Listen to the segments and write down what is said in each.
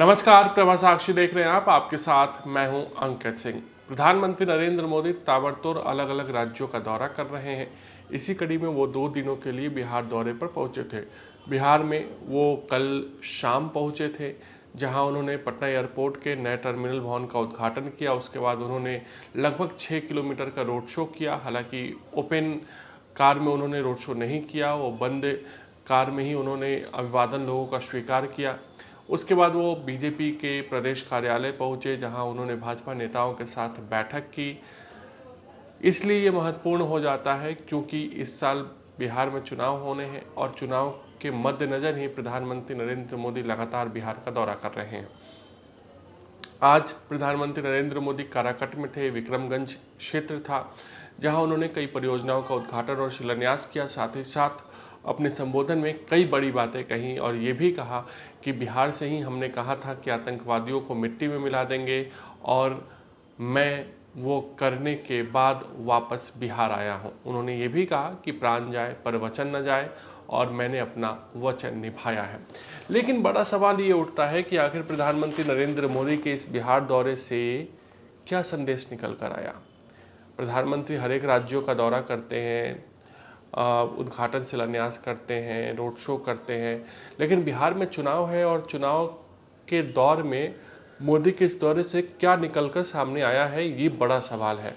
नमस्कार, प्रभा साक्षी देख रहे हैं आप। आपके साथ मैं हूं अंकित सिंह। प्रधानमंत्री नरेंद्र मोदी ताबड़तोड़ अलग अलग राज्यों का दौरा कर रहे हैं। इसी कड़ी में वो 2 दिनों के लिए बिहार दौरे पर पहुंचे थे। बिहार में वो कल शाम पहुंचे थे, जहां उन्होंने पटना एयरपोर्ट के नए टर्मिनल भवन का उद्घाटन किया। उसके बाद उन्होंने लगभग 6 किलोमीटर का रोड शो किया। हालांकि ओपन कार में उन्होंने रोड शो नहीं किया, वो बंद कार में ही उन्होंने अभिवादन लोगों का स्वीकार किया। उसके बाद वो बीजेपी के प्रदेश कार्यालय पहुंचे, जहां उन्होंने भाजपा नेताओं के साथ बैठक की। इसलिए ये महत्वपूर्ण हो जाता है क्योंकि इस साल बिहार में चुनाव होने हैं और चुनाव के मद्देनजर ही प्रधानमंत्री नरेंद्र मोदी लगातार बिहार का दौरा कर रहे हैं। आज प्रधानमंत्री नरेंद्र मोदी काराकट में थे, विक्रमगंज क्षेत्र था, जहां उन्होंने कई परियोजनाओं का उद्घाटन और शिलान्यास किया। साथ ही साथ अपने संबोधन में कई बड़ी बातें कही और ये भी कहा कि बिहार से ही हमने कहा था कि आतंकवादियों को मिट्टी में मिला देंगे और मैं वो करने के बाद वापस बिहार आया हूँ। उन्होंने ये भी कहा कि प्राण जाए पर वचन न जाए और मैंने अपना वचन निभाया है। लेकिन बड़ा सवाल ये उठता है कि आखिर प्रधानमंत्री नरेंद्र मोदी के इस बिहार दौरे से क्या संदेश निकल कर आया। प्रधानमंत्री हर एक राज्यों का दौरा करते हैं, उद्घाटन शिलान्यास करते हैं, रोड शो करते हैं, लेकिन बिहार में चुनाव है और चुनाव के दौर में मोदी के इस दौरे से क्या निकलकर सामने आया है, ये बड़ा सवाल है।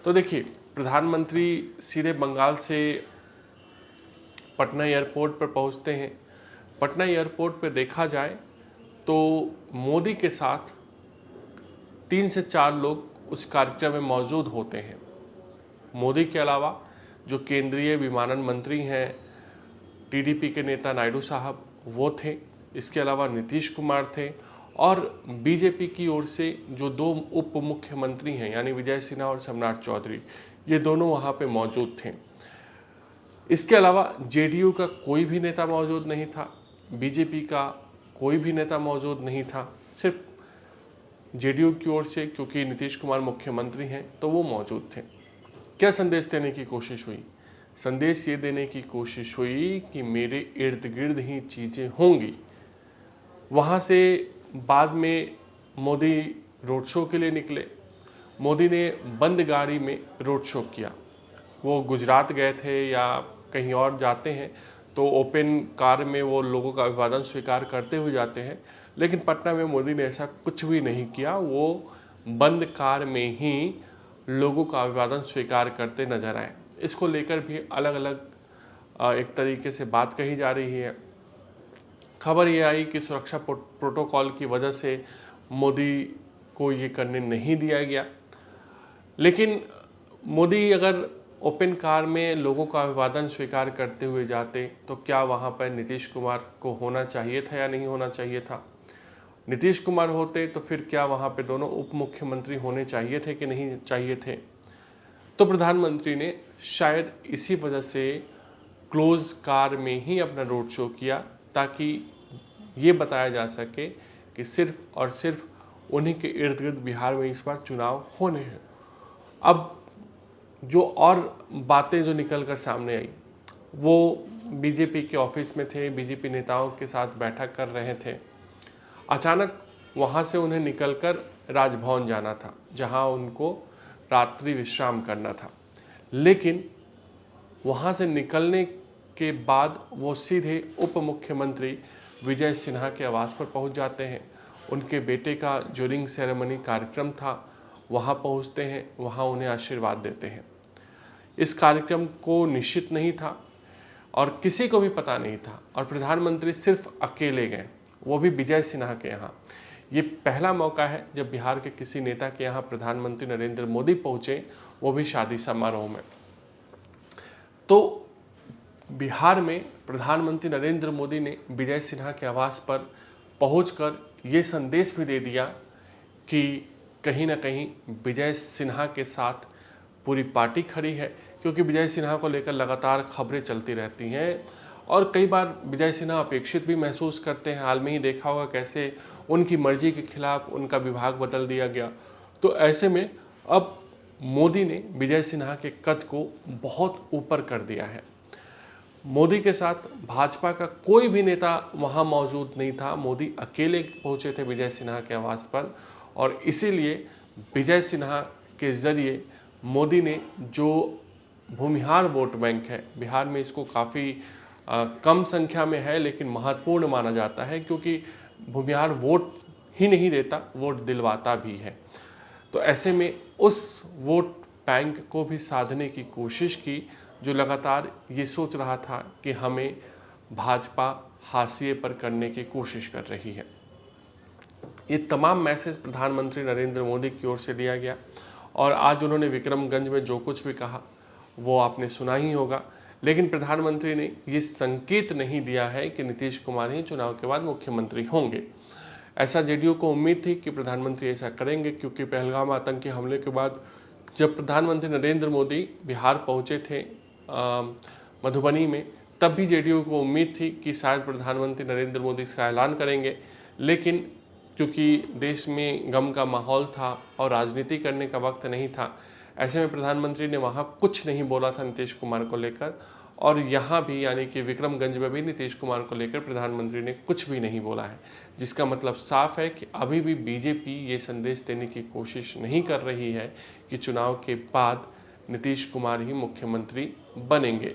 तो देखिए, प्रधानमंत्री सीधे बंगाल से पटना एयरपोर्ट पर पहुंचते हैं। पटना एयरपोर्ट पर देखा जाए तो मोदी के साथ 3 से 4 लोग उस कार्यक्रम में मौजूद होते हैं। मोदी के अलावा जो केंद्रीय विमानन मंत्री हैं, टीडीपी के नेता नायडू साहब, वो थे। इसके अलावा नीतीश कुमार थे और बीजेपी की ओर से जो 2 उप मुख्यमंत्री हैं यानी विजय सिन्हा और सम्राट चौधरी, ये दोनों वहाँ पे मौजूद थे। इसके अलावा जेडीयू का कोई भी नेता मौजूद नहीं था, बीजेपी का कोई भी नेता मौजूद नहीं था। सिर्फ जेडीयू की ओर से, क्योंकि नीतीश कुमार मुख्यमंत्री हैं, तो वो मौजूद थे। क्या संदेश देने की कोशिश हुई? संदेश ये देने की कोशिश हुई कि मेरे इर्द गिर्द ही चीज़ें होंगी। वहाँ से बाद में मोदी रोड शो के लिए निकले। मोदी ने बंद गाड़ी में रोड शो किया। वो गुजरात गए थे या कहीं और जाते हैं तो ओपन कार में वो लोगों का अभिवादन स्वीकार करते हुए जाते हैं, लेकिन पटना में मोदी ने ऐसा कुछ भी नहीं किया। वो बंद कार में ही लोगों का अभिवादन स्वीकार करते नजर आए। इसको लेकर भी अलग अलग एक तरीके से बात कही जा रही है। खबर ये आई कि सुरक्षा प्रोटोकॉल की वजह से मोदी को ये करने नहीं दिया गया, लेकिन मोदी अगर ओपन कार में लोगों का अभिवादन स्वीकार करते हुए जाते तो क्या वहाँ पर नीतीश कुमार को होना चाहिए था या नहीं होना चाहिए था? नीतीश कुमार होते तो फिर क्या वहाँ पे दोनों उप मुख्यमंत्री होने चाहिए थे कि नहीं चाहिए थे? तो प्रधानमंत्री ने शायद इसी वजह से क्लोज कार में ही अपना रोड शो किया, ताकि ये बताया जा सके कि सिर्फ और सिर्फ उन्हीं के इर्द गिर्द बिहार में इस बार चुनाव होने हैं। अब जो और बातें जो निकल कर सामने आई, वो बीजेपी के ऑफिस में थे, बीजेपी नेताओं के साथ बैठक कर रहे थे। अचानक वहाँ से उन्हें निकलकर राजभवन जाना था, जहाँ उनको रात्रि विश्राम करना था। लेकिन वहाँ से निकलने के बाद वो सीधे उप मुख्यमंत्री विजय सिन्हा के आवास पर पहुँच जाते हैं। उनके बेटे का जो रिंग सेरेमनी कार्यक्रम था, वहाँ पहुँचते हैं, वहाँ उन्हें आशीर्वाद देते हैं। इस कार्यक्रम को निश्चित नहीं था और किसी को भी पता नहीं था और प्रधानमंत्री सिर्फ अकेले गए, वो भी विजय सिन्हा के यहाँ। ये पहला मौका है जब बिहार के किसी नेता के यहाँ प्रधानमंत्री नरेंद्र मोदी पहुँचे, वो भी शादी समारोह में। तो बिहार में प्रधानमंत्री नरेंद्र मोदी ने विजय सिन्हा के आवास पर पहुंचकर ये संदेश भी दे दिया कि कहीं ना कहीं विजय सिन्हा के साथ पूरी पार्टी खड़ी है, क्योंकि विजय सिन्हा को लेकर लगातार खबरें चलती रहती हैं और कई बार विजय सिन्हा अपेक्षित भी महसूस करते हैं। हाल में ही देखा होगा कैसे उनकी मर्जी के खिलाफ उनका विभाग बदल दिया गया। तो ऐसे में अब मोदी ने विजय सिन्हा के कद को बहुत ऊपर कर दिया है। मोदी के साथ भाजपा का कोई भी नेता वहाँ मौजूद नहीं था। मोदी अकेले पहुँचे थे विजय सिन्हा के आवास पर, और इसीलिए विजय सिन्हा के ज़रिए मोदी ने जो भूमिहार वोट बैंक है, बिहार में इसको काफ़ी कम संख्या में है लेकिन महत्वपूर्ण माना जाता है, क्योंकि भूमिहार वोट ही नहीं देता, वोट दिलवाता भी है। तो ऐसे में उस वोट बैंक को भी साधने की कोशिश की, जो लगातार ये सोच रहा था कि हमें भाजपा हाशिए पर करने की कोशिश कर रही है। ये तमाम मैसेज प्रधानमंत्री नरेंद्र मोदी की ओर से दिया गया, और आज उन्होंने विक्रमगंज में जो कुछ भी कहा वो आपने सुना ही होगा। लेकिन प्रधानमंत्री ने ये संकेत नहीं दिया है कि नीतीश कुमार ही चुनाव के बाद मुख्यमंत्री होंगे। ऐसा जेडीयू को उम्मीद थी कि प्रधानमंत्री ऐसा करेंगे, क्योंकि पहलगाम आतंकी हमले के बाद जब प्रधानमंत्री नरेंद्र मोदी बिहार पहुंचे थे मधुबनी में, तब भी जेडीयू को उम्मीद थी कि शायद प्रधानमंत्री नरेंद्र मोदी इसका ऐलान करेंगे। लेकिन क्योंकि देश में गम का माहौल था और राजनीति करने का वक्त नहीं था, ऐसे में प्रधानमंत्री ने वहाँ कुछ नहीं बोला था नीतीश कुमार को लेकर, और यहाँ भी यानी कि विक्रमगंज में भी नीतीश कुमार को लेकर प्रधानमंत्री ने कुछ भी नहीं बोला है। जिसका मतलब साफ है कि अभी भी बीजेपी ये संदेश देने की कोशिश नहीं कर रही है कि चुनाव के बाद नीतीश कुमार ही मुख्यमंत्री बनेंगे।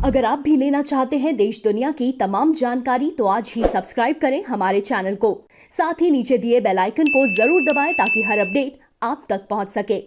अगर आप भी लेना चाहते हैं देश दुनिया की तमाम जानकारी, तो आज ही सब्सक्राइब करें हमारे चैनल को। साथ ही नीचे दिए बेल आइकन को जरूर दबाएं ताकि हर अपडेट आप तक पहुंच सके।